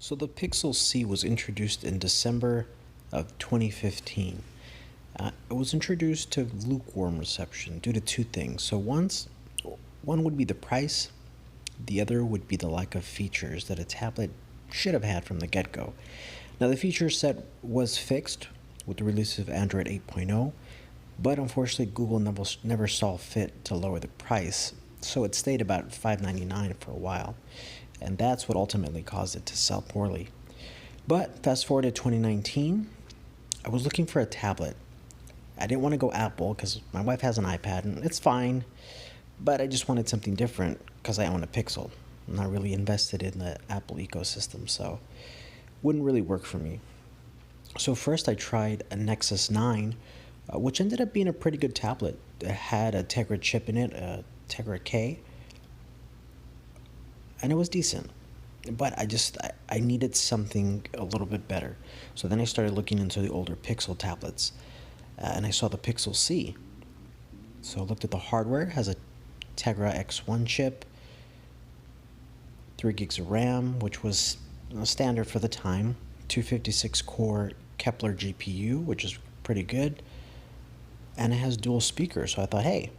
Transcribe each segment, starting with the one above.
So the Pixel C was introduced in December of 2015. It was introduced to lukewarm reception due to two things. One would be the price, the other would be the lack of features that a tablet should have had from the get-go. Now the feature set was fixed with the release of Android 8.0, but unfortunately Google never saw fit to lower the price, so it stayed about $5.99 for a while, and that's what ultimately caused it to sell poorly. But fast forward to 2019, I was looking for a tablet. I didn't want to go Apple because my wife has an iPad and it's fine, but I just wanted something different because I own a Pixel. I'm not really invested in the Apple ecosystem, so wouldn't really work for me. So first I tried a Nexus 9, which ended up being a pretty good tablet. It had a Tegra chip in it, a Tegra K, and it was decent. But I needed something a little bit better. So then I started looking into the older Pixel tablets, and I saw the Pixel C. So I looked at the hardware. It has a Tegra X1 chip, 3 gigs of RAM, which was standard for the time, 256 core Kepler GPU, which is pretty good, and it has dual speakers. So I thought, hey,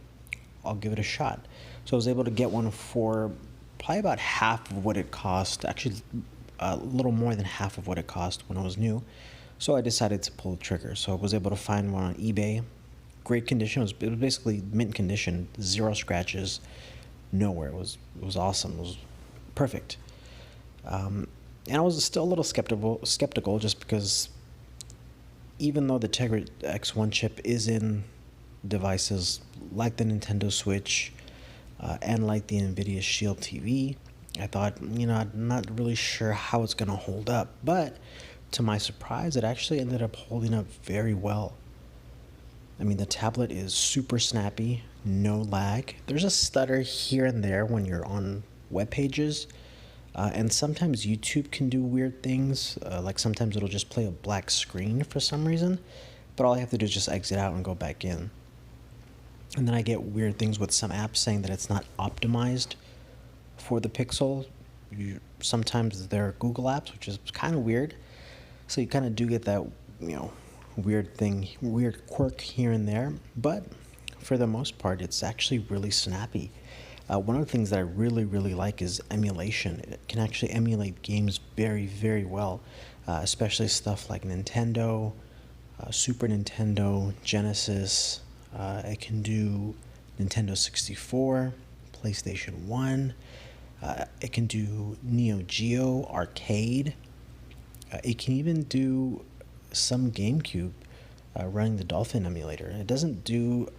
I'll give it a shot. So I was able to get one for probably about half of what it cost, actually a little more than half of what it cost when it was new. So I decided to pull the trigger. So I was able to find one on eBay. Great condition. It was basically mint condition, 0 scratches, nowhere. It was awesome. It was perfect. And I was still a little skeptical just because even though the Tegra X1 chip is in devices like the Nintendo Switch and like the NVIDIA Shield TV, I thought, I'm not really sure how it's going to hold up. But to my surprise, it actually ended up holding up very well. I mean, the tablet is super snappy, no lag. There's a stutter here and there when you're on web pages. And sometimes YouTube can do weird things, like sometimes it'll just play a black screen for some reason, but all I have to do is just exit out and go back in. And then I get weird things with some apps saying that it's not optimized for the Pixel. Sometimes they're Google apps, which is kind of weird. So you kind of do get that, weird quirk here and there, but for the most part, it's actually really snappy. One of the things that I really, really like is emulation. It can actually emulate games very, very well, especially stuff like Nintendo, Super Nintendo, Genesis. It can do Nintendo 64, PlayStation 1. It can do Neo Geo Arcade. It can even do some GameCube running the Dolphin emulator. It doesn't do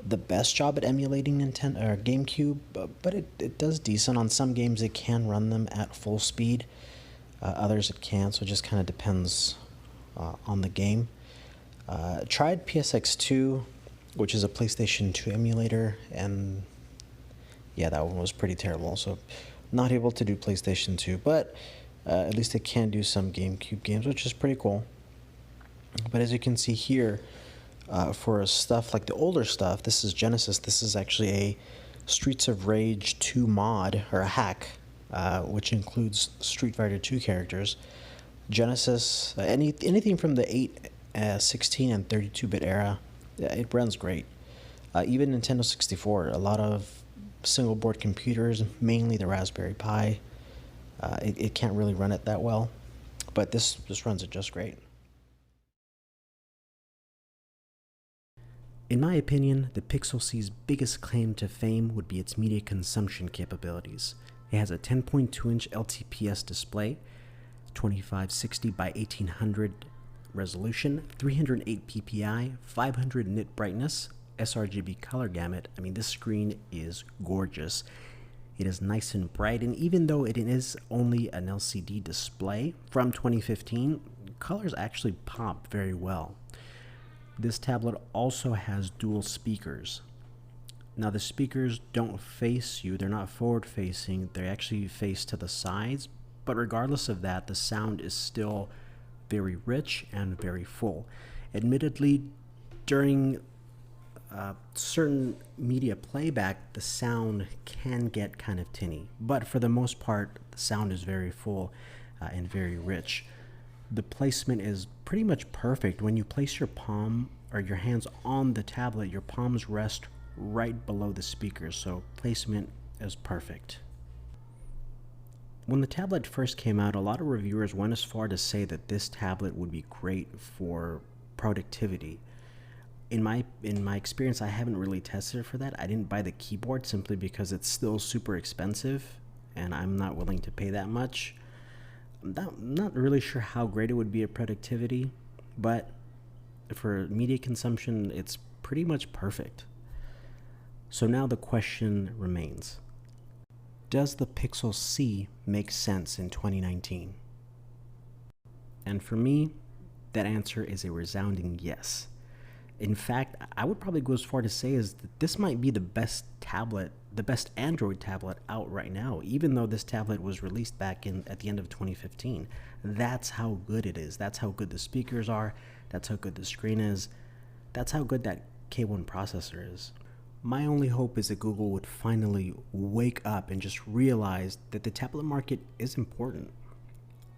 the best job at emulating Nintendo or GameCube, but it does decent. On some games it can run them at full speed, others it can't, so it just kind of depends on the game. Tried PSX2, which is a PlayStation 2 emulator, and yeah, that one was pretty terrible, so not able to do PlayStation 2, but at least it can do some GameCube games, which is pretty cool. But as you can see here, for stuff like the older stuff, this is Genesis. This is actually a Streets of Rage 2 mod, or a hack, which includes Street Fighter 2 characters. Genesis, anything from the 8, 16, and 32-bit era, it runs great. Even Nintendo 64, a lot of single-board computers, mainly the Raspberry Pi, it can't really run it that well, but this runs it just great. In my opinion, the Pixel C's biggest claim to fame would be its media consumption capabilities. It has a 10.2-inch LTPS display, 2560 by 1800 resolution, 308 ppi, 500 nit brightness, sRGB color gamut. I mean, this screen is gorgeous. It is nice and bright, and even though it is only an LCD display from 2015, colors actually pop very well. This tablet also has dual speakers. Now the speakers don't face you, they're not forward facing, they actually face to the sides, but regardless of that, the sound is still very rich and very full. Admittedly, during certain media playback, the sound can get kind of tinny. But for the most part, the sound is very full and very rich. The placement is pretty much perfect. When you place your palm or your hands on the tablet, your palms rest right below the speakers, so placement is perfect. When the tablet first came out, a lot of reviewers went as far to say that this tablet would be great for productivity. In my experience, I haven't really tested it for that. I didn't buy the keyboard simply because it's still super expensive, and I'm not willing to pay that much. I'm not really sure how great it would be at productivity, but for media consumption, it's pretty much perfect. So now the question remains: does the Pixel C make sense in 2019? And for me, that answer is a resounding yes. In fact, I would probably go as far to say is that this might be the best tablet, the best Android tablet out right now, even though this tablet was released back at the end of 2015. That's how good it is. That's how good the speakers are. That's how good the screen is. That's how good that K1 processor is. My only hope is that Google would finally wake up and just realize that the tablet market is important.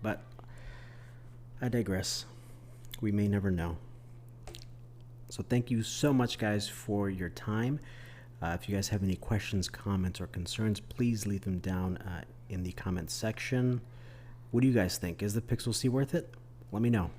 But I digress. We may never know. So thank you so much, guys, for your time. If you guys have any questions, comments, or concerns, please leave them down in the comments section. What do you guys think? Is the Pixel C worth it? Let me know.